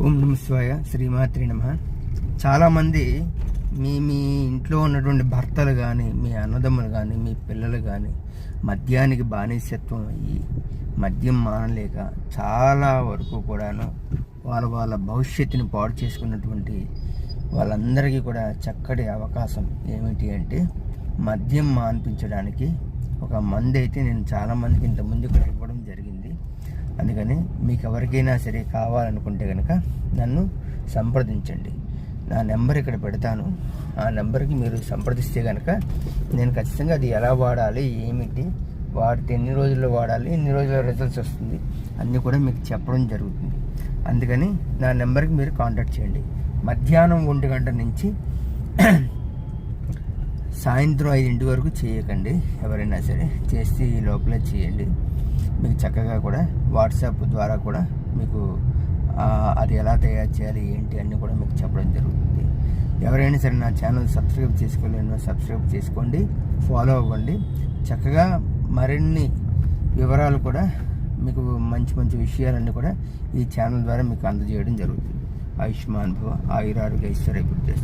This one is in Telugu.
ఓం నమ శివాయ. శ్రీమాత్రి నమః. చాలామంది మీ ఇంట్లో ఉన్నటువంటి భర్తలు కానీ, మీ అన్నదమ్ములు కానీ, మీ పిల్లలు కానీ మద్యానికి బానిసత్వం అయ్యి మద్యం మానలేక చాలా వరకు కూడాను వాళ్ళ భవిష్యత్తుని పాడు చేసుకున్నటువంటి వాళ్ళందరికీ కూడా చక్కటి అవకాశం ఏమిటి అంటే, మద్యం మాన్పించడానికి ఒక మందు అయితే నేను చాలామందికి ఇంతకుముందు ఇక్కడ ఇవ్వడం జరిగింది. అందుకని మీకు ఎవరికైనా సరే కావాలనుకుంటే కనుక నన్ను సంప్రదించండి. నా నెంబర్ ఇక్కడ పెడతాను. ఆ నెంబర్కి మీరు సంప్రదిస్తే కనుక నేను ఖచ్చితంగా అది ఎలా వాడాలి, ఏమిటి, వాడితే ఎన్ని రోజుల్లో వాడాలి, ఎన్ని రోజుల్లో రిజల్ట్స్ వస్తుంది అన్నీ కూడా మీకు చెప్పడం జరుగుతుంది. అందుకని నా నెంబర్కి మీరు కాంటాక్ట్ చేయండి. మధ్యాహ్నం 1 గంట నుంచి సాయంత్రం 5 వరకు చేయకండి. ఎవరైనా సరే చేస్తే ఈ లోపలే చేయండి. మీకు చక్కగా కూడా వాట్సాప్ ద్వారా కూడా మీకు అది ఎలా తయారు చేయాలి ఏంటి అన్నీ కూడా మీకు చెప్పడం జరుగుతుంది. ఎవరైనా సరే నా ఛానల్ సబ్స్క్రైబ్ చేసుకోలేను, సబ్స్క్రైబ్ చేసుకోండి, ఫాలో అవ్వండి. చక్కగా మరిన్ని వివరాలు కూడా మీకు మంచి మంచి విషయాలన్నీ కూడా ఈ ఛానల్ ద్వారా మీకు అందజేయడం జరుగుతుంది. ఆయుష్మాన్ భవ, ఆయురారోగ్య ఐశ్వర్య బుద్ధి.